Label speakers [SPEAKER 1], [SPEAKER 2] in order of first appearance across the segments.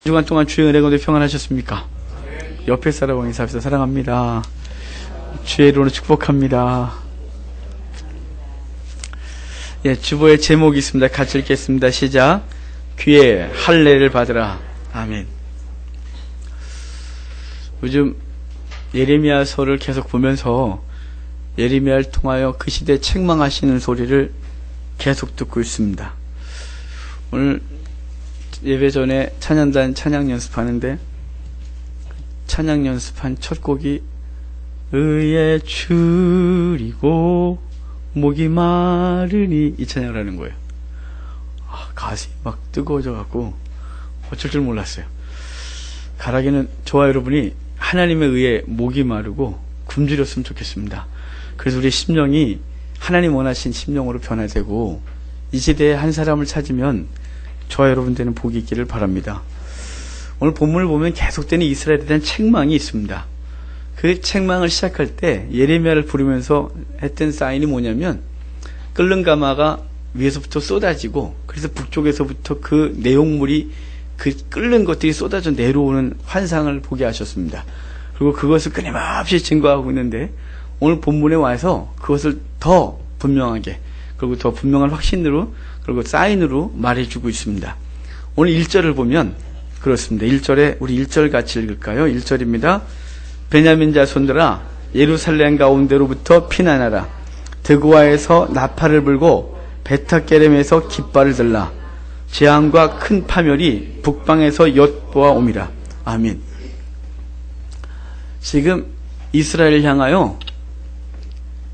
[SPEAKER 1] 주간 동안 주의 은혜 가운데 평안하셨습니까? 옆에 사람과 인사합시다. 사랑합니다. 주의 이름으로 축복합니다. 예, 주보의 제목이 있습니다. 같이 읽겠습니다. 시작. 귀에 할례를 받으라. 아멘. 요즘 예레미야서를 계속 보면서 예레미야를 통하여 그 시대에 책망하시는 소리를 계속 듣고 있습니다. 오늘 예배 전에 찬양단 찬양 연습하는데 찬양 연습한 첫 곡이 의에 줄이고 목이 마르니 이 찬양을 하는 거예요. 가슴이 막 뜨거워져 갖고 어쩔 줄 몰랐어요. 가라기는 저와 여러분이 하나님의 의에 목이 마르고 굶주렸으면 좋겠습니다. 그래서 우리 심령이 하나님 원하신 심령으로 변화되고 이 시대에 한 사람을 찾으면 저와 여러분들은 복이 있기를 바랍니다. 오늘 본문을 보면 계속되는 이스라엘에 대한 책망이 있습니다. 그 책망을 시작할 때 예레미야를 부르면서 했던 사인이 뭐냐면 끓는 가마가 위에서부터 쏟아지고 그래서 북쪽에서부터 그 내용물이 그 끓는 것들이 쏟아져 내려오는 환상을 보게 하셨습니다. 그리고 그것을 끊임없이 증거하고 있는데 오늘 본문에 와서 그것을 더 분명하게 그리고 더 분명한 확신으로 그리고 사인으로 말해주고 있습니다. 오늘 1절을 보면 그렇습니다. 1절에 우리 1절 같이 읽을까요? 1절입니다. 베냐민 자손들아 예루살렘 가운데로부터 피난하라. 드고아에서 나팔을 불고 베타게렘에서 깃발을 들라. 재앙과 큰 파멸이 북방에서 엿보아 옴이라. 아멘. 지금 이스라엘을 향하여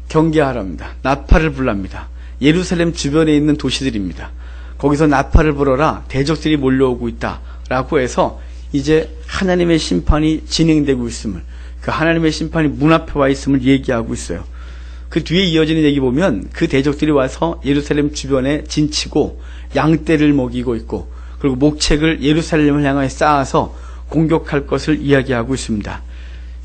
[SPEAKER 1] 경계하랍니다. 나팔을 불랍니다. 예루살렘 주변에 있는 도시들입니다. 거기서 나팔을 불어라. 대적들이 몰려오고 있다. 라고 해서 이제 하나님의 심판이 진행되고 있음을, 그 하나님의 심판이 문 앞에 와 있음을 얘기하고 있어요. 그 뒤에 이어지는 얘기 보면 그 대적들이 와서 예루살렘 주변에 진치고 양떼를 먹이고 있고 그리고 목책을 예루살렘을 향하여 쌓아서 공격할 것을 이야기하고 있습니다.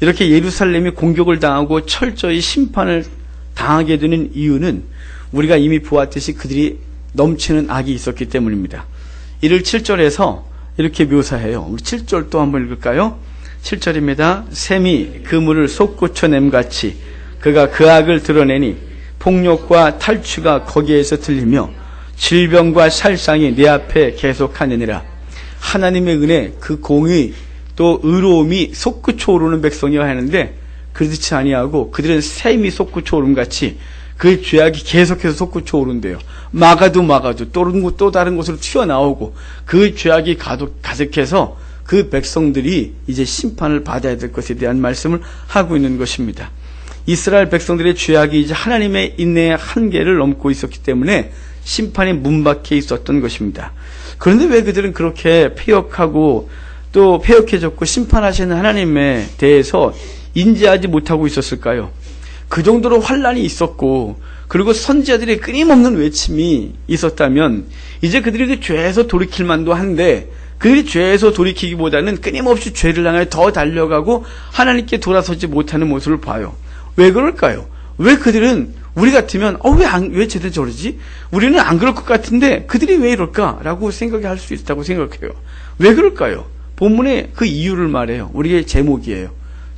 [SPEAKER 1] 이렇게 예루살렘이 공격을 당하고 철저히 심판을 당하게 되는 이유는 우리가 이미 보았듯이 그들이 넘치는 악이 있었기 때문입니다. 이를 7절에서 이렇게 묘사해요. 우리 7절 또 한번 읽을까요? 7절입니다. 샘이 그물을 솟구쳐냄같이 그가 그 악을 드러내니 폭력과 탈취가 거기에서 들리며 질병과 살상이 내 앞에 계속하느니라. 하나님의 은혜, 그 공의 또 의로움이 솟구쳐 오르는 백성이라 하는데 그렇지 아니하고 그들은 샘이 솟구쳐 오름같이 그 죄악이 계속해서 솟구쳐 오른대요. 막아도 또 다른 곳으로 튀어나오고 그 죄악이 가득해서 그 백성들이 이제 심판을 받아야 될 것에 대한 말씀을 하고 있는 것입니다. 이스라엘 백성들의 죄악이 이제 하나님의 인내의 한계를 넘고 있었기 때문에 심판이 문밖에 있었던 것입니다. 그런데 왜 그들은 그렇게 패역하고 또 패역해졌고 심판하시는 하나님에 대해서 인지하지 못하고 있었을까요? 그 정도로 환란이 있었고 그리고 선지자들의 끊임없는 외침이 있었다면 이제 그들이 그 죄에서 돌이킬 만도 한데 그들이 죄에서 돌이키기보다는 끊임없이 죄를 향해 더 달려가고 하나님께 돌아서지 못하는 모습을 봐요. 왜 그럴까요? 왜 그들은 우리 같으면 왜 쟤들 저러지? 우리는 안 그럴 것 같은데 그들이 왜 이럴까라고 생각할 수 있다고 생각해요. 왜 그럴까요? 본문에 그 이유를 말해요. 우리의 제목이에요.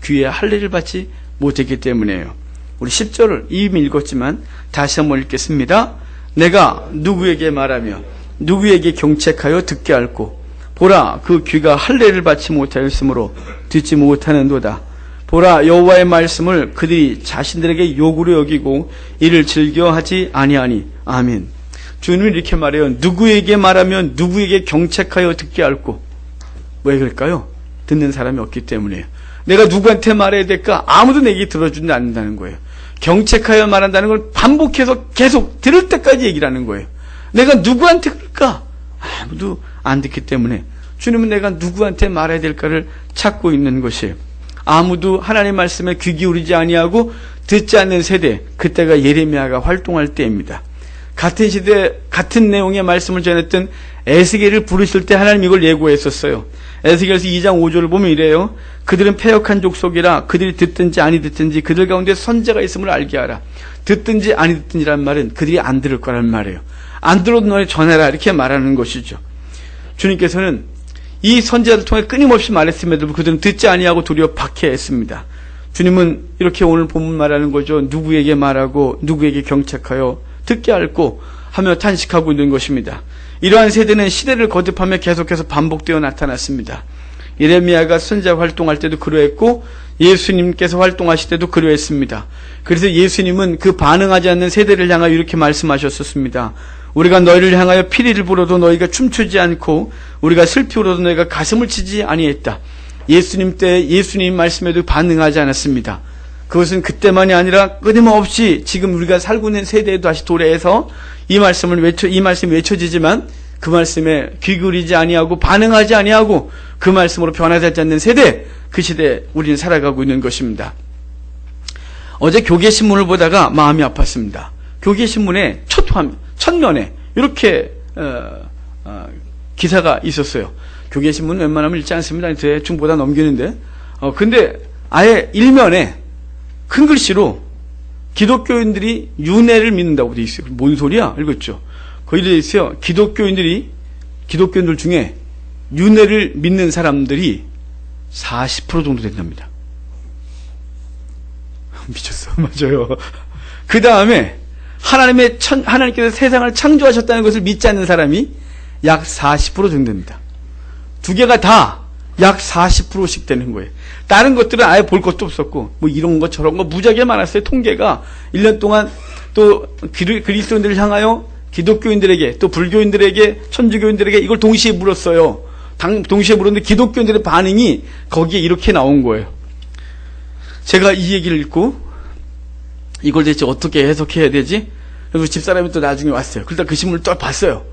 [SPEAKER 1] 귀에 할례를 받지 못했기 때문이에요. 우리 10절을 이미 읽었지만 다시 한번 읽겠습니다. 내가 누구에게 말하며 누구에게 경책하여 듣게 할꼬. 보라, 그 귀가 할례를 받지 못하였으므로 듣지 못하는도다. 보라, 여호와의 말씀을 그들이 자신들에게 욕으로 여기고 이를 즐겨하지 아니하니. 아멘. 주님은 이렇게 말해요. 누구에게 말하면 누구에게 경책하여 듣게 할꼬. 왜 그럴까요? 듣는 사람이 없기 때문이에요. 내가 누구한테 말해야 될까? 아무도 내게 들어주지 않는다는 거예요. 경책하여 말한다는 걸 반복해서 계속 들을 때까지 얘기를 하는 거예요. 내가 누구한테 그럴까? 아무도 안 듣기 때문에 주님은 내가 누구한테 말해야 될까를 찾고 있는 것이에요. 아무도 하나님 말씀에 귀 기울이지 아니하고 듣지 않는 세대, 그때가 예레미야가 활동할 때입니다. 같은 시대 같은 내용의 말씀을 전했던 에스겔을 부르실 때 하나님 이걸 예고했었어요. 에스겔서 2장 5절을 보면 이래요. 그들은 패역한 족속이라 그들이 듣든지 아니 듣든지 그들 가운데 선지자가 있음을 알게 하라. 듣든지 아니 듣든지란 말은 그들이 안 들을 거란 말이에요. 안 들어도 너네 전해라 이렇게 말하는 것이죠. 주님께서는 이 선지자를 통해 끊임없이 말했음에도 그들은 듣지 아니하고 도리어 박해했습니다. 주님은 이렇게 오늘 본문 말하는 거죠. 누구에게 말하고 누구에게 경책하여 듣게 앓고 하며 탄식하고 있는 것입니다. 이러한 세대는 시대를 거듭하며 계속해서 반복되어 나타났습니다. 예레미야가 선지자 활동할 때도 그러했고 예수님께서 활동하실 때도 그러했습니다. 그래서 예수님은 그 반응하지 않는 세대를 향하여 이렇게 말씀하셨었습니다. 우리가 너희를 향하여 피리를 불어도 너희가 춤추지 않고 우리가 슬피 울어도 너희가 가슴을 치지 아니했다. 예수님 때 예수님 말씀에도 반응하지 않았습니다. 그것은 그때만이 아니라 끊임없이 지금 우리가 살고 있는 세대에도 다시 도래해서 이 말씀이 외쳐지지만 그 말씀에 귀 기울이지 아니하고 반응하지 아니하고 그 말씀으로 변화되지 않는 세대, 그 시대에 우리는 살아가고 있는 것입니다. 어제 교계신문을 보다가 마음이 아팠습니다. 교계신문의 첫면에 이렇게 기사가 있었어요. 교계신문은 웬만하면 읽지 않습니다. 대충 보다 넘기는데 근데 아예 일면에 큰 글씨로 기독교인들이 윤회를 믿는다고 돼 있어요. 뭔 소리야? 읽었죠? 거기 돼 있어요. 기독교인들 중에 윤회를 믿는 사람들이 40% 정도 된답니다. 미쳤어. 맞아요. 그 다음에 하나님께서 세상을 창조하셨다는 것을 믿지 않는 사람이 약 40% 정도 됩니다. 두 개가 다 약 40%씩 되는 거예요. 다른 것들은 아예 볼 것도 없었고, 뭐 이런 거 저런 거 무지하게 많았어요. 통계가 1년 동안 또 그리스도인들을 향하여 기독교인들에게 또 불교인들에게 천주교인들에게 이걸 동시에 물었어요. 동시에 물었는데 기독교인들의 반응이 거기에 이렇게 나온 거예요. 제가 이 얘기를 읽고 이걸 대체 어떻게 해석해야 되지? 그래서 집사람이 또 나중에 왔어요. 그러다 그 신문을 또 봤어요.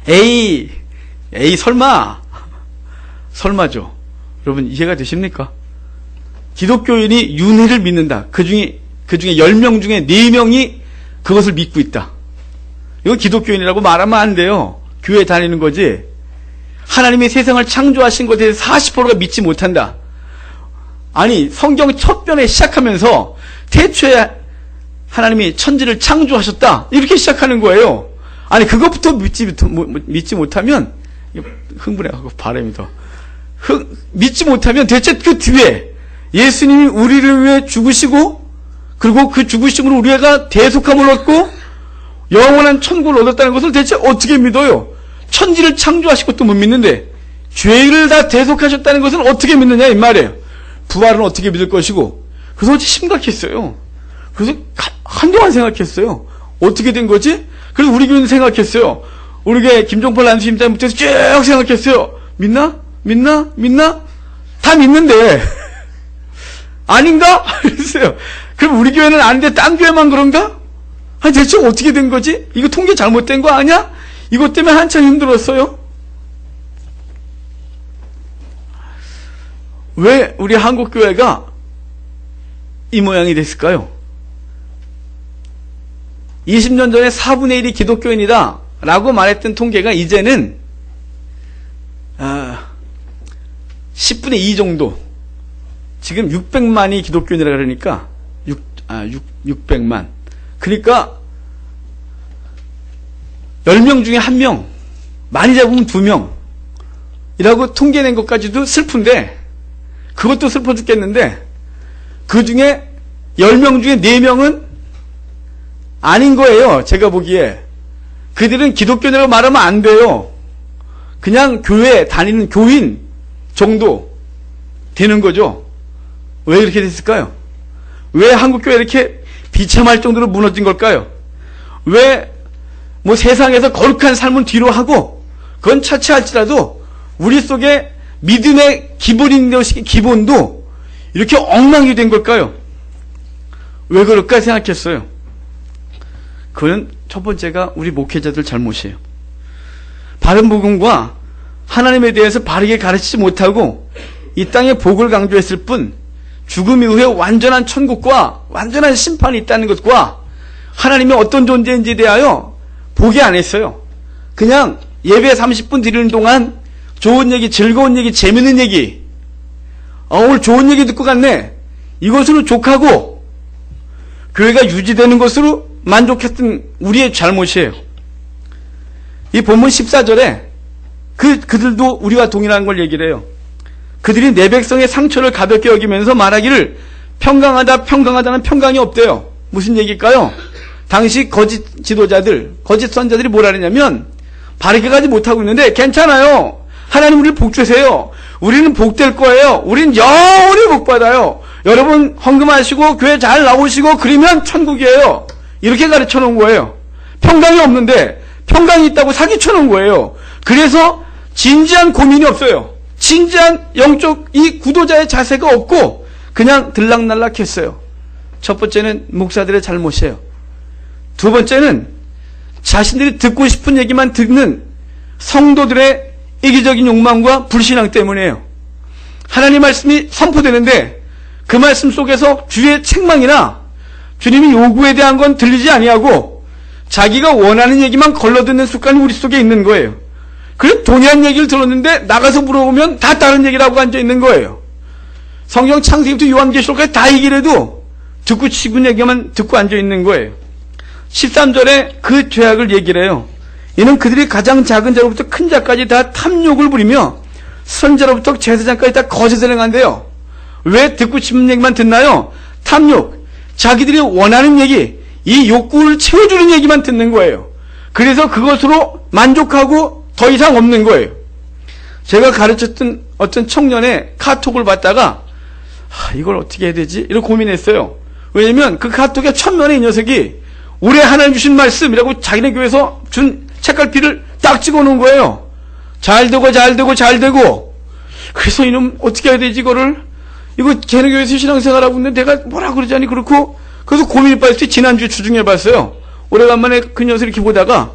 [SPEAKER 1] 에이 설마죠. 여러분 이해가 되십니까? 기독교인이 윤회를 믿는다. 그 중에 10명 중에 4명이 그것을 믿고 있다. 이거 기독교인이라고 말하면 안 돼요. 교회 다니는 거지. 하나님이 세상을 창조하신 것에 대해서 40%가 믿지 못한다. 아니 성경 첫 편에 시작하면서 태초에 하나님이 천지를 창조하셨다. 이렇게 시작하는 거예요. 아니 그것부터 믿지 못하면 흥분해가지고 바람이 더 믿지 못하면 대체 그 뒤에 예수님이 우리를 위해 죽으시고 그리고 그 죽으심으로 우리가 대속함을 얻고 영원한 천국을 얻었다는 것을 대체 어떻게 믿어요? 천지를 창조하신 것도 못 믿는데 죄를 다 대속하셨다는 것은 어떻게 믿느냐 이 말이에요. 부활은 어떻게 믿을 것이고 그래서 어제 심각했어요. 그래서 한동안 생각했어요. 어떻게 된 거지? 그래서 우리 교회는 생각했어요. 우리 교회 김종팔 안수님장부터 쭉 생각했어요. 믿나? 다 믿는데 아닌가? 그랬어요. 그럼 우리 교회는 아닌데 딴 교회만 그런가? 아니 대체 어떻게 된 거지? 이거 통계 잘못된 거 아니야? 이것 때문에 한참 힘들었어요. 왜 우리 한국교회가 이 모양이 됐을까요? 20년 전에 4분의 1이 기독교인이다 라고 말했던 통계가 이제는 10분의 2 정도, 지금 600만이 기독교인이라 그러니까 600만, 그러니까 10명 중에 1명, 많이 잡으면 2명 이라고 통계낸 것까지도 슬픈데, 그것도 슬퍼 죽겠는데 그 중에 10명 중에 4명은 아닌 거예요. 제가 보기에 그들은 기독교인이라고 말하면 안 돼요. 그냥 교회 다니는 교인 정도 되는 거죠. 왜 이렇게 됐을까요? 왜 한국교회 이렇게 비참할 정도로 무너진 걸까요? 왜 뭐 세상에서 거룩한 삶을 뒤로 하고 그건 차치할지라도 우리 속에 믿음의 기본도 이렇게 엉망이 된 걸까요? 왜 그럴까 생각했어요. 그건 첫 번째가 우리 목회자들 잘못이에요. 바른 복음과 하나님에 대해서 바르게 가르치지 못하고 이 땅에 복을 강조했을 뿐 죽음 이후에 완전한 천국과 완전한 심판이 있다는 것과 하나님이 어떤 존재인지에 대하여 보게 안 했어요. 그냥 예배 30분 드리는 동안 좋은 얘기, 즐거운 얘기, 재밌는 얘기, 오늘 좋은 얘기 듣고 갔네, 이것으로 족하고 교회가 유지되는 것으로 만족했던 우리의 잘못이에요. 이 본문 14절에 그들도 우리와 동일한 걸 얘기를 해요. 그들이 내 백성의 상처를 가볍게 여기면서 말하기를 평강하다는 평강이 없대요. 무슨 얘기일까요? 당시 거짓 지도자들, 거짓 선자들이 뭐라 그러냐면, 바르게 가지 못하고 있는데 괜찮아요. 하나님 우리를 복 주세요. 우리는 복될 거예요. 우린 영원히 복 받아요. 여러분 헌금하시고 교회 잘 나오시고 그러면 천국이에요. 이렇게 가르쳐 놓은 거예요. 평강이 없는데 평강이 있다고 사기쳐 놓은 거예요. 그래서 진지한 고민이 없어요. 진지한 영적 이 구도자의 자세가 없고 그냥 들락날락했어요. 첫 번째는 목사들의 잘못이에요. 두 번째는 자신들이 듣고 싶은 얘기만 듣는 성도들의 이기적인 욕망과 불신앙 때문이에요. 하나님 말씀이 선포되는데 그 말씀 속에서 주의 책망이나 주님이 요구에 대한 건 들리지 아니하고 자기가 원하는 얘기만 걸러듣는 습관이 우리 속에 있는 거예요. 그래서 동일한 얘기를 들었는데 나가서 물어보면 다 다른 얘기라고 앉아 있는 거예요. 성경 창세기부터 요한계시록까지 다 얘기를 해도 듣고 싶은 얘기만 듣고 앉아 있는 거예요. 13절에 그 죄악을 얘기를 해요. 이는 그들이 가장 작은 자로부터 큰 자까지 다 탐욕을 부리며 선자로부터 제사장까지 다 거짓을 행한대요. 왜 듣고 싶은 얘기만 듣나요? 탐욕, 자기들이 원하는 얘기, 이 욕구를 채워주는 얘기만 듣는 거예요. 그래서 그것으로 만족하고 더 이상 없는 거예요. 제가 가르쳤던 어떤 청년의 카톡을 받다가 이걸 어떻게 해야 되지? 이런 고민했어요. 왜냐면 그 카톡의 첫면에 이 녀석이 올해 하나님 주신 말씀이라고 자기네 교회에서 준 책갈피를 딱 찍어놓은 거예요. 잘 되고 그래서 이놈 어떻게 해야 되지 이거를? 이거 걔네 교회에서 신앙생활하고 있는데 내가 뭐라 그러자니 그렇고 그래서 고민이 빠졌을 때 지난주에 주중해봤어요. 오래간만에 그 녀석 이렇게 보다가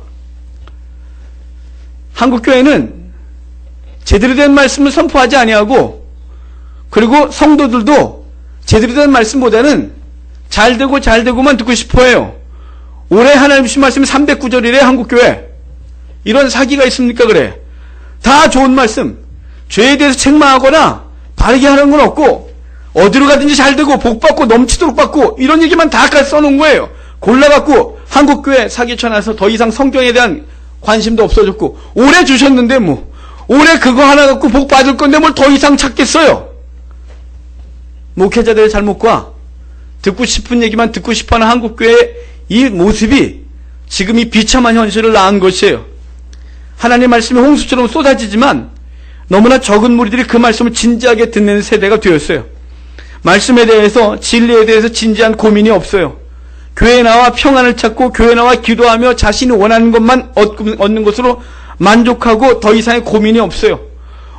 [SPEAKER 1] 한국교회는 제대로 된 말씀을 선포하지 아니하고 그리고 성도들도 제대로 된 말씀보다는 잘 되고만 듣고 싶어해요. 올해 하나님 주신 말씀이 309절이래 한국교회. 이런 사기가 있습니까 그래? 다 좋은 말씀. 죄에 대해서 책망하거나 바르게 하는 건 없고 어디로 가든지 잘 되고 복 받고 넘치도록 받고 이런 얘기만 다 써놓은 거예요. 골라갖고 한국교회 사기쳐놔서 더 이상 성경에 대한 관심도 없어졌고 올해 주셨는데 뭐 올해 그거 하나 갖고 복 받을 건데 뭘 더 이상 찾겠어요. 목회자들의 잘못과 듣고 싶은 얘기만 듣고 싶어하는 한국교회의 이 모습이 지금 이 비참한 현실을 낳은 것이에요. 하나님의 말씀이 홍수처럼 쏟아지지만 너무나 적은 무리들이 그 말씀을 진지하게 듣는 세대가 되었어요. 말씀에 대해서 진리에 대해서 진지한 고민이 없어요. 교회에 나와 평안을 찾고 교회에 나와 기도하며 자신이 원하는 것만 얻는 것으로 만족하고 더 이상의 고민이 없어요.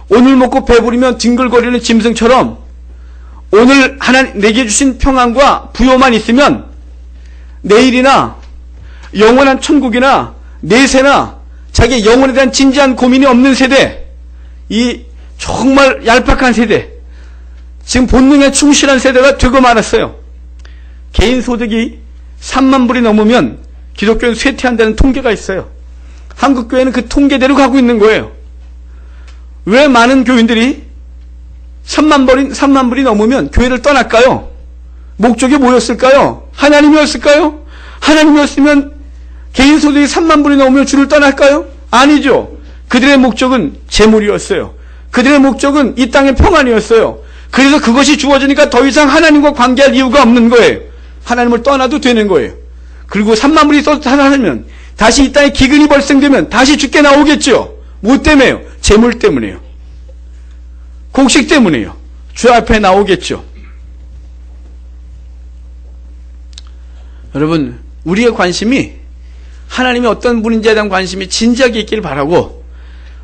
[SPEAKER 1] 오늘 먹고 배부르면 뒹굴거리는 짐승처럼 오늘 하나님 내게 주신 평안과 부요만 있으면 내일이나 영원한 천국이나 내세나 자기의 영혼에 대한 진지한 고민이 없는 세대, 이 정말 얄팍한 세대, 지금 본능에 충실한 세대가 되고 말았어요. 개인 소득이 3만 불이 넘으면 기독교는 쇠퇴한다는 통계가 있어요. 한국교회는 그 통계대로 가고 있는 거예요. 왜 많은 교인들이 3만 불이 넘으면 교회를 떠날까요? 목적이 뭐였을까요? 하나님이었을까요? 하나님이었으면 개인 소득이 3만 불이 넘으면 주를 떠날까요? 아니죠. 그들의 목적은 재물이었어요. 그들의 목적은 이 땅의 평안이었어요. 그래서 그것이 주어지니까 더 이상 하나님과 관계할 이유가 없는 거예요. 하나님을 떠나도 되는 거예요. 그리고 3만 불이 하나면 다시 이 땅에 기근이 발생되면 다시 죽게 나오겠죠. 뭐 때문에요? 재물 때문에요. 곡식 때문에요. 주 앞에 나오겠죠. 여러분, 우리의 관심이 하나님이 어떤 분인지에 대한 관심이 진지하게 있기를 바라고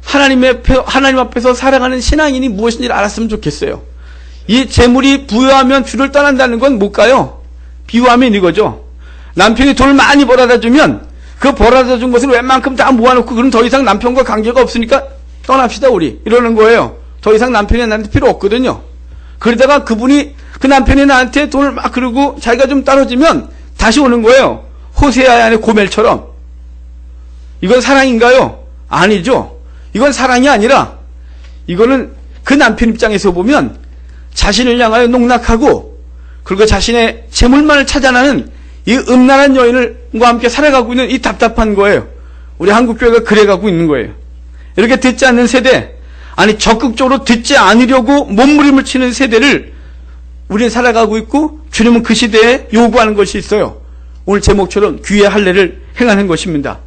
[SPEAKER 1] 하나님 앞에서 살아가는 신앙인이 무엇인지를 알았으면 좋겠어요. 이 재물이 부유하면 주를 떠난다는 건 뭘까요? 비유하면 이거죠. 남편이 돈을 많이 벌어다 주면 그 벌어다 준 것을 웬만큼 다 모아놓고 그럼 더 이상 남편과 관계가 없으니까 떠납시다 우리 이러는 거예요. 더 이상 남편이 나한테 필요 없거든요. 그러다가 그 남편이 나한테 돈을 막 그러고 자기가 좀 떨어지면 다시 오는 거예요. 호세아의 아내 고멜처럼. 이건 사랑인가요? 아니죠. 이건 사랑이 아니라 이거는 그 남편 입장에서 보면 자신을 향하여 농락하고 그리고 자신의 재물만을 찾아나는 이 음란한 여인과 함께 살아가고 있는 이 답답한 거예요. 우리 한국교회가 그래가고 있는 거예요. 이렇게 듣지 않는 세대, 아니 적극적으로 듣지 않으려고 몸부림을 치는 세대를 우리는 살아가고 있고, 주님은 그 시대에 요구하는 것이 있어요. 오늘 제목처럼 귀의 할례를 행하는 것입니다.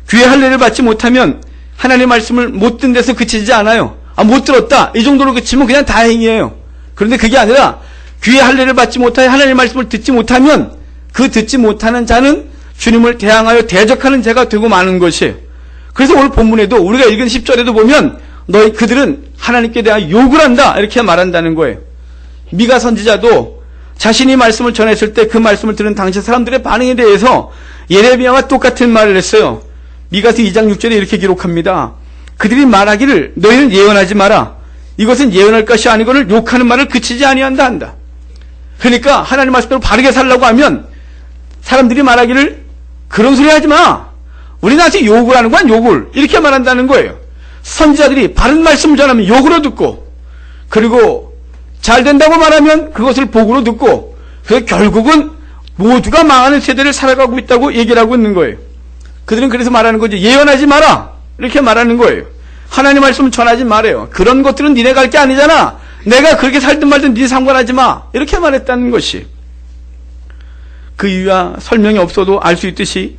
[SPEAKER 1] 귀의 할례를 받지 못하면 하나님의 말씀을 못 듣는 데서 그치지 않아요. 못 들었다, 이 정도로 그치면 그냥 다행이에요. 그런데 그게 아니라 귀의 할례를 받지 못하여 하나님의 말씀을 듣지 못하면 그 듣지 못하는 자는 주님을 대항하여 대적하는 자가 되고 마는 것이에요. 그래서 오늘 본문에도 우리가 읽은 10절에도 보면 그들은 하나님께 대하여 욕을 한다, 이렇게 말한다는 거예요. 미가 선지자도 자신이 말씀을 전했을 때 그 말씀을 들은 당시 사람들의 반응에 대해서 예레미야와 똑같은 말을 했어요. 미가서 2장 6절에 이렇게 기록합니다. 그들이 말하기를 너희는 예언하지 마라. 이것은 예언할 것이 아니거늘 욕하는 말을 그치지 아니한다 한다. 그러니까 하나님 말씀대로 바르게 살라고 하면 사람들이 말하기를 그런 소리 하지 마. 우리 나한테 욕을 하는 거야, 욕을. 이렇게 말한다는 거예요. 선지자들이 바른 말씀을 전하면 욕으로 듣고, 그리고 잘 된다고 말하면 그것을 복으로 듣고, 그래서 결국은 모두가 망하는 세대를 살아가고 있다고 얘기를 하고 있는 거예요. 그들은 그래서 말하는 거죠. 예언하지 마라, 이렇게 말하는 거예요. 하나님 말씀을 전하지 말아요. 그런 것들은 니네가 할 게 아니잖아. 내가 그렇게 살든 말든 니 상관하지 마, 이렇게 말했다는 것이. 그 이유와 설명이 없어도 알 수 있듯이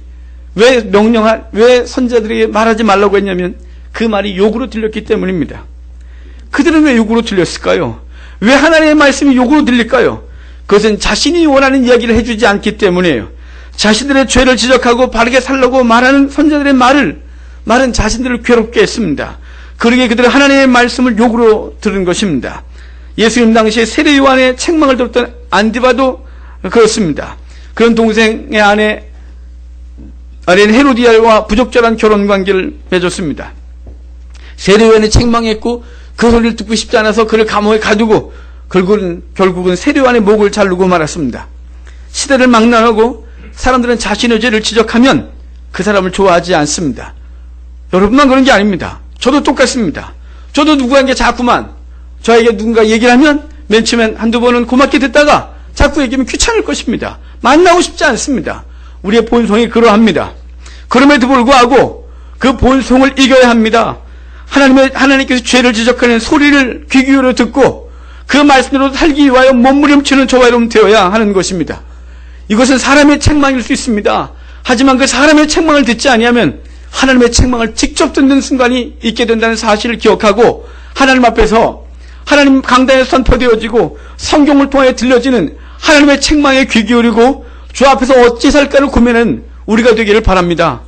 [SPEAKER 1] 왜 선지자들에게 말하지 말라고 했냐면 그 말이 욕으로 들렸기 때문입니다. 그들은 왜 욕으로 들렸을까요? 왜 하나님의 말씀이 욕으로 들릴까요? 그것은 자신이 원하는 이야기를 해주지 않기 때문이에요. 자신들의 죄를 지적하고 바르게 살라고 말하는 선지자들의 말은 자신들을 괴롭게 했습니다. 그러기에 그들은 하나님의 말씀을 욕으로 들은 것입니다. 예수님 당시에 세례 요한의 책망을 들었던 안디바도 그렇습니다. 그런 동생의 아내인 헤로디아와 부적절한 결혼관계를 맺었습니다. 세례 요한이 책망했고 그 소리를 듣고 싶지 않아서 그를 감옥에 가두고 결국은 세례 요한의 목을 자르고 말았습니다. 시대를 막론하고 사람들은 자신의 죄를 지적하면 그 사람을 좋아하지 않습니다. 여러분만 그런 게 아닙니다. 저도 똑같습니다. 저도 누구에게 자꾸만 저에게 누군가 얘기를 하면 맨 처음엔 한두 번은 고맙게 듣다가 자꾸 얘기하면 귀찮을 것입니다. 만나고 싶지 않습니다. 우리의 본성이 그러합니다. 그럼에도 불구하고 그 본성을 이겨야 합니다. 하나님께서 죄를 지적하는 소리를 귀 기울여 듣고 그 말씀대로 살기 위하여 몸부림치는 저와 여러분 되어야 하는 것입니다. 이것은 사람의 책망일 수 있습니다. 하지만 그 사람의 책망을 듣지 아니하면 하나님의 책망을 직접 듣는 순간이 있게 된다는 사실을 기억하고 하나님 앞에서 하나님 강단에 선포되어지고 성경을 통해 들려지는 하나님의 책망에 귀 기울이고 주 앞에서 어찌 살까를 고민하는 우리가 되기를 바랍니다.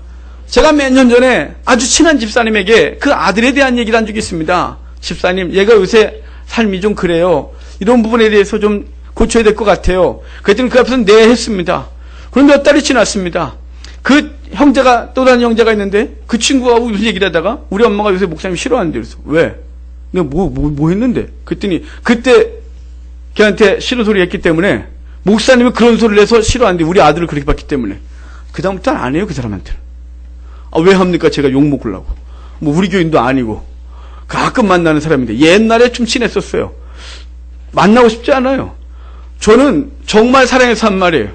[SPEAKER 1] 제가 몇 년 전에 아주 친한 집사님에게 그 아들에 대한 얘기를 한 적이 있습니다. 집사님, 얘가 요새 삶이 좀 그래요. 이런 부분에 대해서 좀 고쳐야 될 것 같아요. 그랬더니 그 앞에서 네 했습니다. 그럼 몇 달이 지났습니다. 그 형제가, 또 다른 형제가 있는데 그 친구하고 무슨 얘기를 하다가 우리 엄마가 요새 목사님 싫어하는데 그래서 왜? 내가 뭐 했는데? 그랬더니 그때 걔한테 싫은 소리 했기 때문에 목사님이 그런 소리를 해서 싫어하는데 우리 아들을 그렇게 봤기 때문에 그다음부터는 안 해요, 그 사람한테는. 왜 합니까? 제가 욕 먹으려고. 우리 교인도 아니고 가끔 만나는 사람인데 옛날에 좀 친했었어요. 만나고 싶지 않아요. 저는 정말 사랑해서 한 말이에요.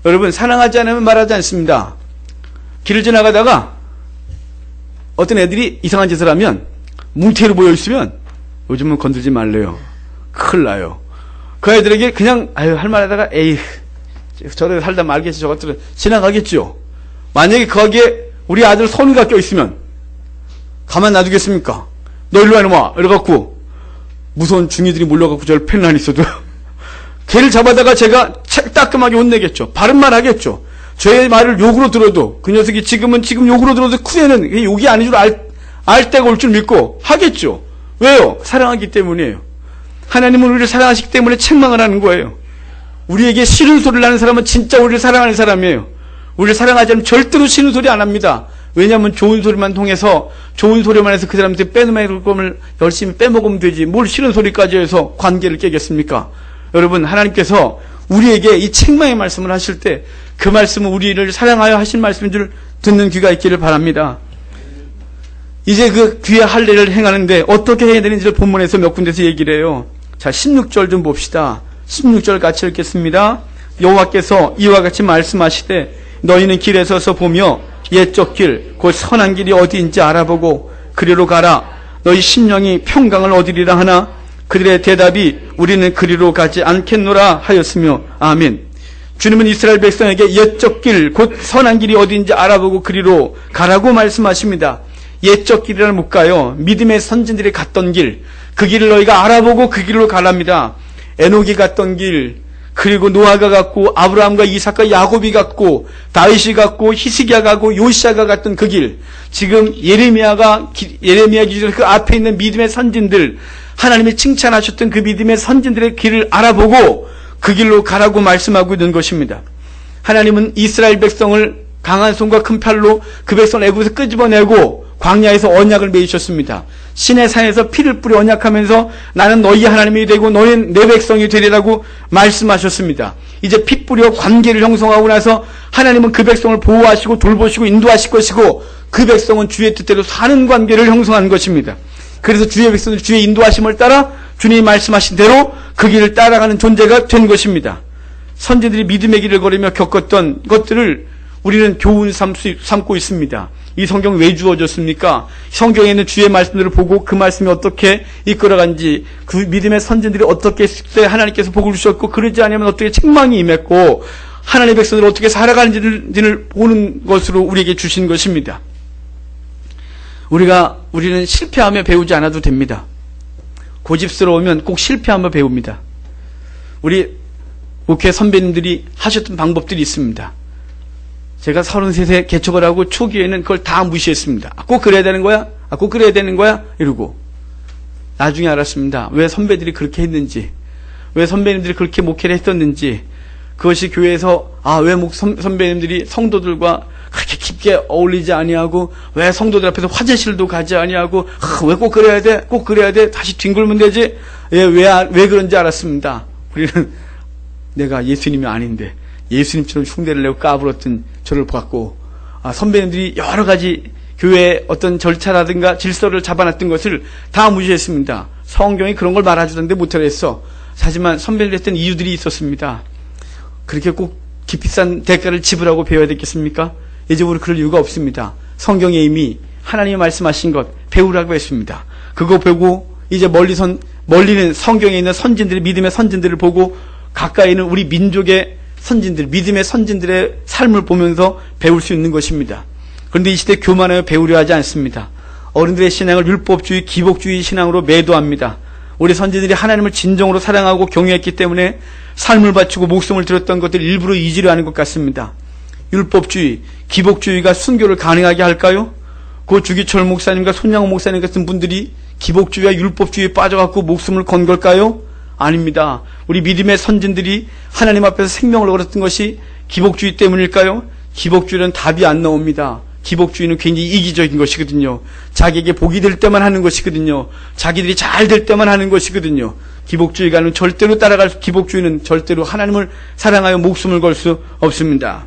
[SPEAKER 1] 여러분, 사랑하지 않으면 말하지 않습니다. 길을 지나가다가 어떤 애들이 이상한 짓을 하면 뭉태기로 모여있으면 요즘은 건들지 말래요. 큰일 나요. 그 애들에게 그냥 할 말하다가 에이 저들 살다 말겠지, 저것들은 지나가겠죠. 만약에 거기에 우리 아들 손이가 껴있으면 가만 놔두겠습니까? 너 일로 와 이놈아 이래갖고 무서운 중이들이 몰려갖고 저를 패는 한 있어도 걔를 잡아다가 제가 따끔하게 혼내겠죠. 바른 말 하겠죠. 저의 말을 욕으로 들어도 그 녀석이 지금 욕으로 들어도 후에는 욕이 아닌 줄 알 때가 올 줄 믿고 하겠죠. 왜요? 사랑하기 때문이에요. 하나님은 우리를 사랑하시기 때문에 책망을 하는 거예요. 우리에게 싫은 소리를 하는 사람은 진짜 우리를 사랑하는 사람이에요. 우리를 사랑하지 않으면 절대로 싫은 소리 안 합니다. 왜냐하면 좋은 소리만 통해서 좋은 소리만 해서 그 사람한테 빼먹을 것을 열심히 빼먹으면 되지 뭘 싫은 소리까지 해서 관계를 깨겠습니까? 여러분, 하나님께서 우리에게 이 책망의 말씀을 하실 때 그 말씀은 우리를 사랑하여 하신 말씀인 줄 듣는 귀가 있기를 바랍니다. 이제 그 귀의 할례를 행하는데 어떻게 해야 되는지를 본문에서 몇 군데서 얘기를 해요. 자, 16절 좀 봅시다. 16절 같이 읽겠습니다. 여호와께서 이와 같이 말씀하시되 너희는 길에 서서 보며 옛적 길 곧 선한 길이 어디인지 알아보고 그리로 가라. 너희 심령이 평강을 얻으리라 하나 그들의 대답이 우리는 그리로 가지 않겠노라 하였으며 아멘. 주님은 이스라엘 백성에게 옛적 길, 곧 선한 길이 어디인지 알아보고 그리로 가라고 말씀하십니다. 옛적 길이라는 못 가요. 믿음의 선진들이 갔던 길, 그 길을 너희가 알아보고 그 길로 가랍니다. 에녹이 갔던 길, 그리고 노아가 갔고 아브라함과 이삭과 야곱이 갔고 다윗이 갔고 히스기야가 가고 요시야가 갔던 그 길, 지금 예레미야 기준 그 앞에 있는 믿음의 선진들, 하나님이 칭찬하셨던 그 믿음의 선진들의 길을 알아보고 그 길로 가라고 말씀하고 있는 것입니다. 하나님은 이스라엘 백성을 강한 손과 큰 팔로 그 백성을 애굽에서 끄집어내고 광야에서 언약을 맺으셨습니다. 시내산에서 피를 뿌려 언약하면서 나는 너희 하나님이 되고 너희는 내 백성이 되리라고 말씀하셨습니다. 이제 피 뿌려 관계를 형성하고 나서 하나님은 그 백성을 보호하시고 돌보시고 인도하실 것이고 그 백성은 주의 뜻대로 사는 관계를 형성하는 것입니다. 그래서 주의 백성들 주의 인도하심을 따라 주님이 말씀하신 대로 그 길을 따라가는 존재가 된 것입니다. 선지들이 믿음의 길을 걸으며 겪었던 것들을 우리는 교훈 삼고 있습니다. 이 성경이 왜 주어졌습니까? 성경에 있는 주의 말씀들을 보고 그 말씀이 어떻게 이끌어간지, 그 믿음의 선진들이 어떻게 했을 때 하나님께서 복을 주셨고 그러지 않으면 어떻게 책망이 임했고 하나님의 백성들이 어떻게 살아가는지를 보는 것으로 우리에게 주신 것입니다. 우리는 실패하며 배우지 않아도 됩니다. 고집스러우면 꼭 실패하며 배웁니다. 우리 목회 선배님들이 하셨던 방법들이 있습니다. 제가 33세 개척을 하고 초기에는 그걸 다 무시했습니다. 꼭 그래야 되는 거야? 꼭 그래야 되는 거야? 이러고 나중에 알았습니다. 왜 선배들이 그렇게 했는지, 왜 선배님들이 그렇게 목회를 했었는지, 그것이 교회에서 왜 선배님들이 성도들과 그렇게 깊게 어울리지 아니하고 왜 성도들 앞에서 화제실도 가지 아니하고 왜 꼭 그래야 돼? 꼭 그래야 돼? 다시 뒹굴면 되지? 왜 그런지 알았습니다. 우리는 내가 예수님이 아닌데 예수님처럼 흉내를 내고 까불었던 저를 봤고 선배님들이 여러 가지 교회의 어떤 절차라든가 질서를 잡아놨던 것을 다 무시했습니다. 성경이 그런 걸 말해주던데 못하려 했어. 하지만 선배님들이 했던 이유들이 있었습니다. 그렇게 꼭 값비싼 대가를 지불하고 배워야 되겠습니까? 이제 우리 그럴 이유가 없습니다. 성경에 이미 하나님이 말씀하신 것 배우라고 했습니다. 그거 배우고 이제 멀리는 성경에 있는 선진들의 믿음의 선진들을 보고 가까이 있는 우리 민족의 선진들, 믿음의 선진들의 삶을 보면서 배울 수 있는 것입니다. 그런데 이 시대 교만하여 배우려 하지 않습니다. 어른들의 신앙을 율법주의, 기복주의 신앙으로 매도합니다. 우리 선진들이 하나님을 진정으로 사랑하고 경외했기 때문에 삶을 바치고 목숨을 들었던 것들을 일부러 잊으려 하는 것 같습니다. 율법주의, 기복주의가 순교를 가능하게 할까요? 그 주기철 목사님과 손양호 목사님 같은 분들이 기복주의와 율법주의에 빠져갖고 목숨을 건 걸까요? 아닙니다. 우리 믿음의 선진들이 하나님 앞에서 생명을 얻었던 것이 기복주의 때문일까요? 기복주의는 답이 안 나옵니다. 기복주의는 굉장히 이기적인 것이거든요. 자기에게 복이 될 때만 하는 것이거든요. 자기들이 잘 될 때만 하는 것이거든요. 기복주의가는 절대로 기복주의는 절대로 하나님을 사랑하여 목숨을 걸 수 없습니다.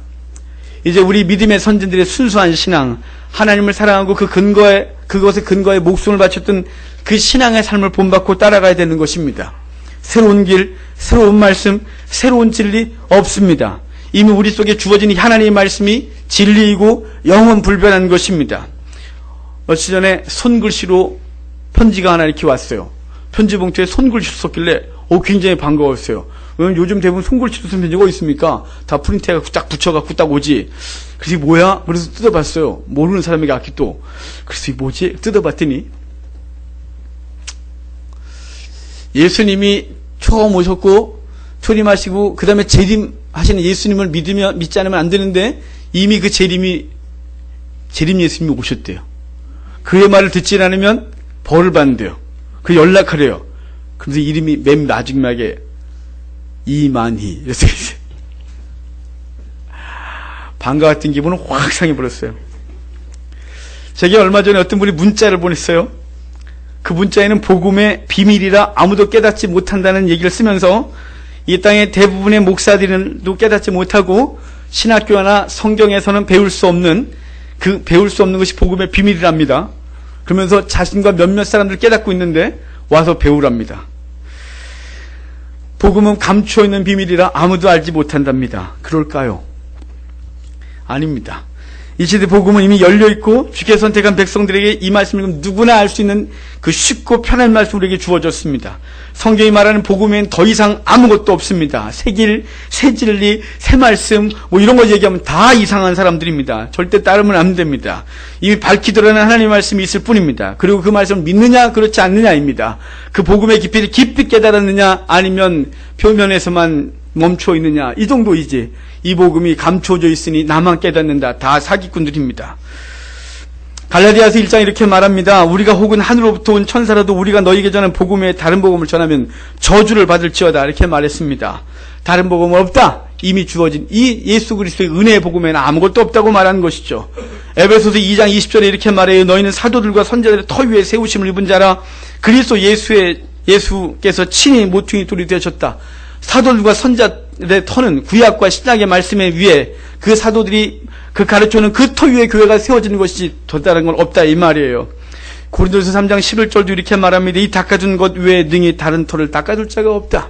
[SPEAKER 1] 이제 우리 믿음의 선진들의 순수한 신앙, 하나님을 사랑하고 그것에 근거에 목숨을 바쳤던 그 신앙의 삶을 본받고 따라가야 되는 것입니다. 새로운 길, 새로운 말씀, 새로운 진리 없습니다. 이미 우리 속에 주어진 하나님의 말씀이 진리이고 영원 불변한 것입니다. 며칠 전에 손글씨로 편지가 하나 이렇게 왔어요. 편지 봉투에 손글씨 썼길래 굉장히 반가웠어요. 왜냐면 요즘 대부분 손글씨로 쓴 편지가 어디 있습니까? 다 프린트해갖고 딱 붙여갖고 딱 오지. 그래서 이게 뭐야? 그래서 뜯어봤어요. 모르는 사람에게 아끼 또. 그래서 이게 뭐지? 뜯어봤더니 예수님이 처음 오셨고 초림하시고 그 다음에 재림하시는 예수님을 믿지 않으면 안 되는데 이미 그 재림 예수님이 오셨대요. 그의 말을 듣지 않으면 벌을 받는대요. 그 연락하래요. 그래서 이름이 맨 마지막에 이만희 이랬어요. 반가웠던 기분은 확 상해버렸어요. 제게 얼마 전에 어떤 분이 문자를 보냈어요. 그 문자에는 복음의 비밀이라 아무도 깨닫지 못한다는 얘기를 쓰면서 이 땅의 대부분의 목사들도 깨닫지 못하고 신학교나 성경에서는 배울 수 없는 것이 복음의 비밀이랍니다. 그러면서 자신과 몇몇 사람들 깨닫고 있는데 와서 배우랍니다. 복음은 감추어 있는 비밀이라 아무도 알지 못한답니다. 그럴까요? 아닙니다. 이 시대 복음은 이미 열려있고 주께 선택한 백성들에게 이 말씀을 누구나 알 수 있는 그 쉽고 편한 말씀 우리에게 주어졌습니다. 성경이 말하는 복음에는 더 이상 아무것도 없습니다. 새 길, 새 진리, 새 말씀 뭐 이런 거 얘기하면 다 이상한 사람들입니다. 절대 따르면 안 됩니다. 이미 밝히 드러난 하나님의 말씀이 있을 뿐입니다. 그리고 그 말씀을 믿느냐 그렇지 않느냐입니다. 그 복음의 깊이를 깊이 깨달았느냐 아니면 표면에서만 멈춰 있느냐 이 정도이지, 이 복음이 감춰져 있으니 나만 깨닫는다, 다 사기꾼들입니다. 갈라디아서 1장 이렇게 말합니다. 우리가 혹은 하늘로부터 온 천사라도 우리가 너희에게 전한 복음 외에 다른 복음을 전하면 저주를 받을지어다, 이렇게 말했습니다. 다른 복음은 없다. 이미 주어진 이 예수 그리스도의 은혜의 복음에는 아무것도 없다고 말하는 것이죠. 에베소서 2장 20절에 이렇게 말해요. 너희는 사도들과 선지자들의 터 위에 세우심을 입은 자라. 그리스도 예수께서 친히 모퉁이 돌이 되셨다. 사도들과 선지자들의 터는 구약과 신약의 말씀에 위에 그 사도들이 그 가르쳐는 그 터 위에 교회가 세워지는 것이 더 다른 건 없다 이 말이에요. 고린도서 3장 11절도 이렇게 말합니다. 이 닦아준 것 외에 능히 다른 터를 닦아줄 자가 없다.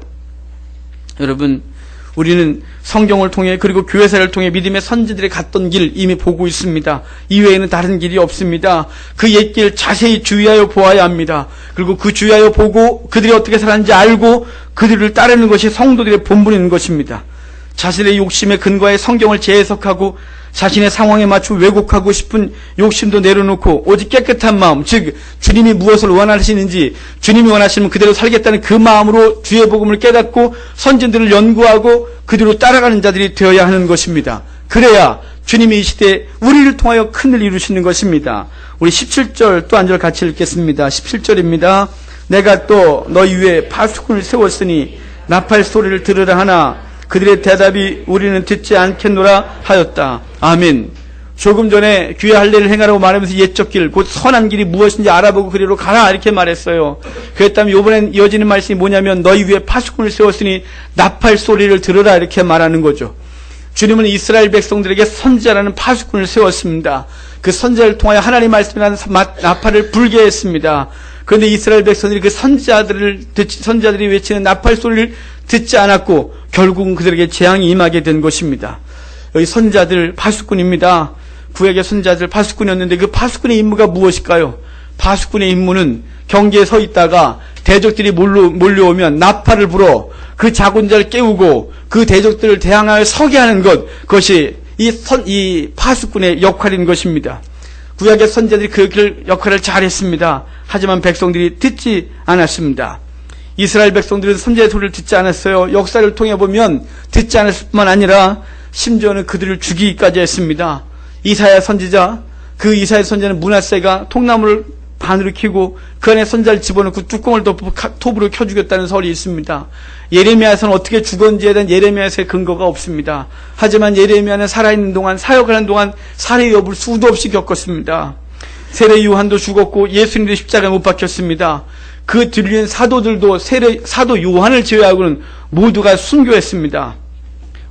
[SPEAKER 1] 여러분, 우리는 성경을 통해 그리고 교회사를 통해 믿음의 선지들이 갔던 길 이미 보고 있습니다. 이외에는 다른 길이 없습니다. 그 옛길 자세히 주의하여 보아야 합니다. 그리고 그 주의하여 보고 그들이 어떻게 살았는지 알고 그들을 따르는 것이 성도들의 본분인 것입니다. 자신의 욕심의 근거에 성경을 재해석하고 자신의 상황에 맞춰 왜곡하고 싶은 욕심도 내려놓고 오직 깨끗한 마음, 즉 주님이 무엇을 원하시는지 주님이 원하시면 그대로 살겠다는 그 마음으로 주의 복음을 깨닫고 선진들을 연구하고 그대로 따라가는 자들이 되어야 하는 것입니다. 그래야 주님이 이 시대에 우리를 통하여 큰일 이루시는 것입니다. 우리 17절 또 한 절 같이 읽겠습니다. 17절입니다. 내가 또 너희 위에 파수꾼을 세웠으니 나팔 소리를 들으라 하나 그들의 대답이 우리는 듣지 않겠노라 하였다. 아멘. 조금 전에 귀의 할례를 행하라고 말하면서 옛적 길, 곧 선한 길이 무엇인지 알아보고 그리로 가라 이렇게 말했어요. 그랬다면 이번엔 이어지는 말씀이 뭐냐면 너희 위에 파수꾼을 세웠으니 나팔 소리를 들으라 이렇게 말하는 거죠. 주님은 이스라엘 백성들에게 선지자라는 파수꾼을 세웠습니다. 그 선지자를 통하여 하나님 말씀이라는 나팔을 불게 했습니다. 그런데 이스라엘 백성들이 그 선지자들이 외치는 나팔 소리를 듣지 않았고 결국은 그들에게 재앙이 임하게 된 것입니다. 여기 선지자들 파수꾼입니다. 구약의 선지자들 파수꾼이었는데 그 파수꾼의 임무가 무엇일까요? 파수꾼의 임무는 경계에 서 있다가 대적들이 몰려오면 나팔을 불어 그 자군자를 깨우고 그 대적들을 대항하여 서게 하는 것, 그것이 이 파수꾼의 역할인 것입니다. 구약의 선지자들이 그 역할을 잘했습니다. 하지만 백성들이 듣지 않았습니다. 이스라엘 백성들은 선지자의 소리를 듣지 않았어요. 역사를 통해 보면 듣지 않았을 뿐만 아니라 심지어는 그들을 죽이기까지 했습니다. 이사야 선지자, 그 이사야 선지자는 므낫세가 통나무를 반으로 켜고 그 안에 선지자를 집어넣고 뚜껑을 덮고 톱으로 켜 죽였다는 설이 있습니다. 예레미야서는 어떻게 죽었는지에 대한 예레미야서의 근거가 없습니다. 하지만 예레미야는 살아있는 동안, 사역하는 동안 살해 여부를 수도 없이 겪었습니다. 세례 요한도 죽었고 예수님도 십자가에 못 박혔습니다. 그 뒤를 사도들도 사도 요한을 제외하고는 모두가 순교했습니다.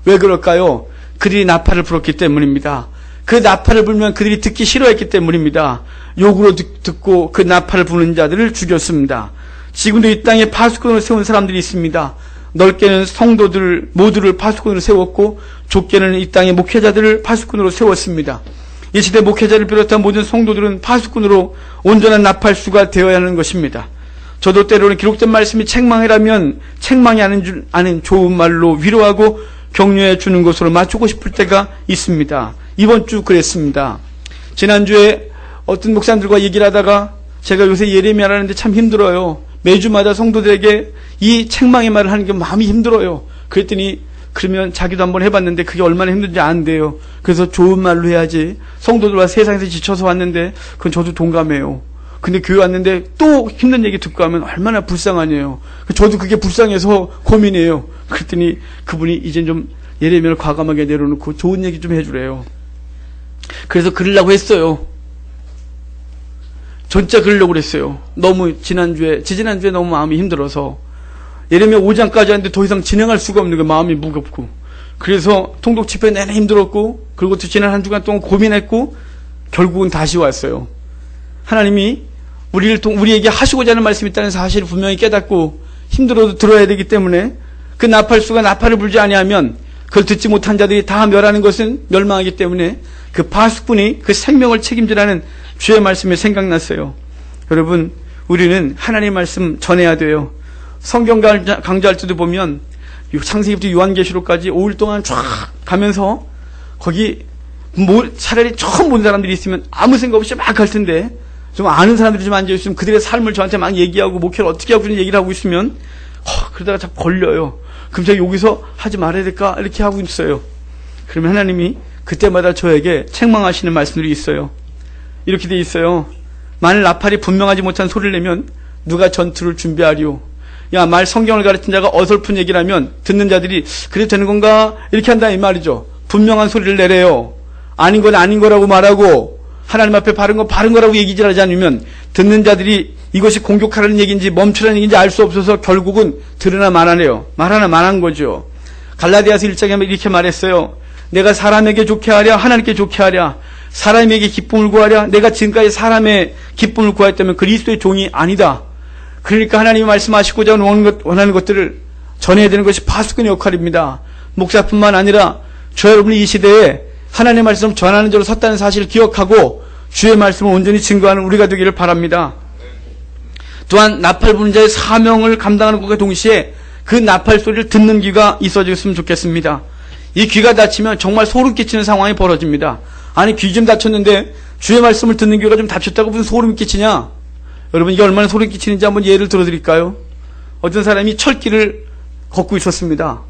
[SPEAKER 1] 왜 그럴까요? 그들이 나팔을 불었기 때문입니다. 그 나팔을 불면 그들이 듣기 싫어했기 때문입니다. 욕으로 듣고 그 나팔을 부는 자들을 죽였습니다. 지금도 이 땅에 파수꾼으로 세운 사람들이 있습니다. 넓게는 성도들 모두를 파수꾼으로 세웠고 좁게는 이 땅의 목회자들을 파수꾼으로 세웠습니다. 이 시대 목회자를 비롯한 모든 성도들은 파수꾼으로 온전한 나팔수가 되어야 하는 것입니다. 저도 때로는 기록된 말씀이 책망이라면 책망이 아닌 좋은 말로 위로하고 격려해 주는 것으로 맞추고 싶을 때가 있습니다. 이번 주 그랬습니다. 지난주에 어떤 목사님들과 얘기를 하다가 제가 요새 예레미야를 하는데 참 힘들어요. 매주마다 성도들에게 이 책망의 말을 하는 게 마음이 힘들어요. 그랬더니 그러면 자기도 한번 해봤는데 그게 얼마나 힘든지 안돼요. 그래서 좋은 말로 해야지. 성도들과 세상에서 지쳐서 왔는데 그건 저도 동감해요. 근데 교회 왔는데 또 힘든 얘기 듣고 하면 얼마나 불쌍하네요. 저도 그게 불쌍해서 고민해요. 그랬더니 그분이 이젠 좀 예레미야를 과감하게 내려놓고 좋은 얘기 좀 해주래요. 그래서 그러려고 했어요. 진짜 그러려고 그랬어요. 너무 지지난주에 너무 마음이 힘들어서 예레미야 5장까지 하는데 더 이상 진행할 수가 없는 거 마음이 무겁고 그래서 통독 집회 내내 힘들었고 그리고 또 지난 한 주간 동안 고민했고 결국은 다시 왔어요. 하나님이 우리에게 하시고자 하는 말씀이 있다는 사실을 분명히 깨닫고 힘들어도 들어야 되기 때문에 그 나팔수가 나팔을 불지 아니하면 그걸 듣지 못한 자들이 다 멸하는 것은 멸망하기 때문에 그 파수꾼이 그 생명을 책임지라는 주의 말씀이 생각났어요. 여러분, 우리는 하나님의 말씀 전해야 돼요. 성경 강좌할 때도 보면 창세기부터 요한계시록까지 5일 동안 쫙 가면서 거기 차라리 처음 본 사람들이 있으면 아무 생각 없이 막 갈 텐데 좀 아는 사람들이 좀 앉아있으면 그들의 삶을 저한테 막 얘기하고 목회를 어떻게 하고 있는 얘기를 하고 있으면 그러다가 자꾸 걸려요. 그럼 제가 여기서 하지 말아야 될까? 이렇게 하고 있어요. 그러면 하나님이 그때마다 저에게 책망하시는 말씀들이 있어요. 이렇게 돼 있어요. 만일 나팔이 분명하지 못한 소리를 내면 누가 전투를 준비하리요? 야, 말 성경을 가르친 자가 어설픈 얘기를 하면 듣는 자들이 그래도 되는 건가? 이렇게 한다 이 말이죠. 분명한 소리를 내래요. 아닌 건 아닌 거라고 말하고 하나님 앞에 바른 건 바른 거라고 얘기질 하지 않으면 듣는 자들이 이것이 공격하라는 얘기인지 멈추라는 얘기인지 알 수 없어서 결국은 들으나 말하네요. 말하나 말한 거죠. 갈라디아서 1장에 이렇게 말했어요. 내가 사람에게 좋게 하랴 하나님께 좋게 하랴 사람에게 기쁨을 구하랴 내가 지금까지 사람의 기쁨을 구하였다면 그리스도의 종이 아니다. 그러니까 하나님이 말씀하시고자 원하는 것들을 전해야 되는 것이 파수꾼의 역할입니다. 목사뿐만 아니라 저 여러분이 이 시대에 하나님의 말씀을 전하는 자로 섰다는 사실을 기억하고 주의 말씀을 온전히 증거하는 우리가 되기를 바랍니다. 또한 나팔 부는 자의 사명을 감당하는 것과 동시에 그 나팔 소리를 듣는 귀가 있어졌으면 좋겠습니다. 이 귀가 다치면 정말 소름 끼치는 상황이 벌어집니다. 아니, 귀 좀 다쳤는데 주의 말씀을 듣는 귀가 좀 다쳤다고 무슨 소름 끼치냐? 여러분, 이게 얼마나 소름 끼치는지 한번 예를 들어드릴까요? 어떤 사람이 철길을 걷고 있었습니다.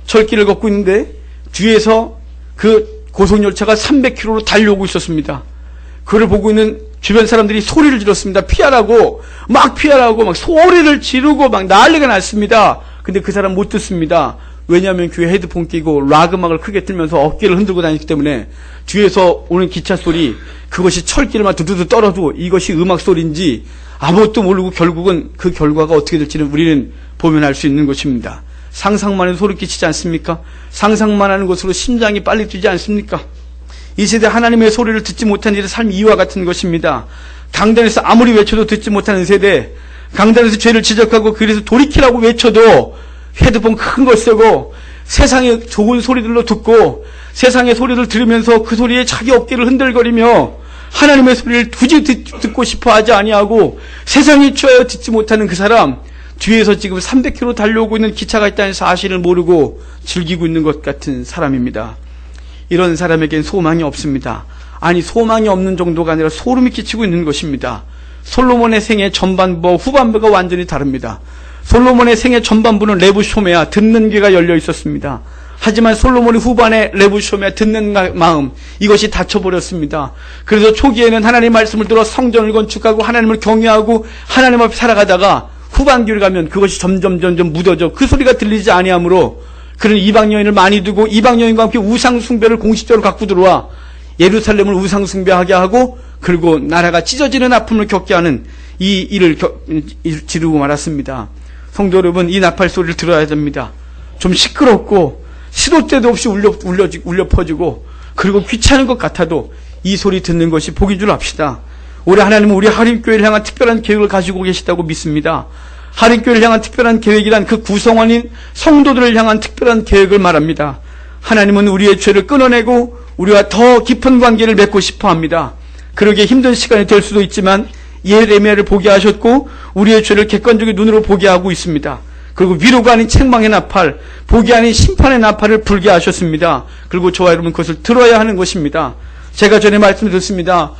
[SPEAKER 1] 철길을 걷고 있는데 뒤에서 그 고속열차가 300km로 달려오고 있었습니다. 그걸 보고 있는 주변 사람들이 소리를 질렀습니다. 피하라고 막 소리를 지르고 막 난리가 났습니다. 근데 그 사람 못 듣습니다. 왜냐하면 귀에 헤드폰 끼고 락 음악을 크게 틀면서 어깨를 흔들고 다니기 때문에 뒤에서 오는 기차 소리, 그것이 철길을 막 두두두 떨어도 이것이 음악 소리인지 아무것도 모르고 결국은 그 결과가 어떻게 될지는 우리는 보면 알 수 있는 것입니다. 상상만 해도 소름 끼치지 않습니까? 상상만 하는 것으로 심장이 빨리 뛰지 않습니까? 이 세대 하나님의 소리를 듣지 못한 이들의 삶이 이와 같은 것입니다. 강단에서 아무리 외쳐도 듣지 못하는 세대, 강단에서 죄를 지적하고 그래서 돌이키라고 외쳐도 헤드폰 큰 거 쓰고 세상의 좋은 소리들로 듣고 세상의 소리를 들으면서 그 소리에 자기 어깨를 흔들거리며 하나님의 소리를 굳이 듣고 싶어 하지 아니하고 세상이 취하여 듣지 못하는 그 사람, 뒤에서 지금 300km 달려오고 있는 기차가 있다는 사실을 모르고 즐기고 있는 것 같은 사람입니다. 이런 사람에겐 소망이 없습니다. 아니, 소망이 없는 정도가 아니라 소름이 끼치고 있는 것입니다. 솔로몬의 생애 전반부와 후반부가 완전히 다릅니다. 솔로몬의 생애 전반부는 레부쇼메아, 듣는 귀가 열려 있었습니다. 하지만 솔로몬의 후반에 레부쇼메아, 듣는 마음, 이것이 닫혀버렸습니다. 그래서 초기에는 하나님의 말씀을 들어 성전을 건축하고 하나님을 경외하고 하나님 앞에 살아가다가 후반기를 가면 그것이 점점 묻어져 그 소리가 들리지 아니하므로 그런 이방 여인을 많이 두고 이방 여인과 함께 우상 숭배를 공식적으로 갖고 들어와 예루살렘을 우상 숭배하게 하고 그리고 나라가 찢어지는 아픔을 겪게 하는 이 일을 지르고 말았습니다. 성도 여러분, 이 나팔 소리를 들어야 됩니다. 좀 시끄럽고 시도 때도 없이 울려 퍼지고 그리고 귀찮은 것 같아도 이 소리 듣는 것이 복인 줄 압시다. 올해 하나님은 우리 하림교회를 향한 특별한 계획을 가지고 계시다고 믿습니다. 하림교회를 향한 특별한 계획이란 그 구성원인 성도들을 향한 특별한 계획을 말합니다. 하나님은 우리의 죄를 끊어내고 우리와 더 깊은 관계를 맺고 싶어 합니다. 그러기에 힘든 시간이 될 수도 있지만 예레미야를 보게 하셨고 우리의 죄를 객관적인 눈으로 보게 하고 있습니다. 그리고 위로가 아닌 책망의 나팔, 복이 아닌 심판의 나팔을 불게 하셨습니다. 그리고 저와 여러분 그것을 들어야 하는 것입니다. 제가 전에 말씀드렸습니다.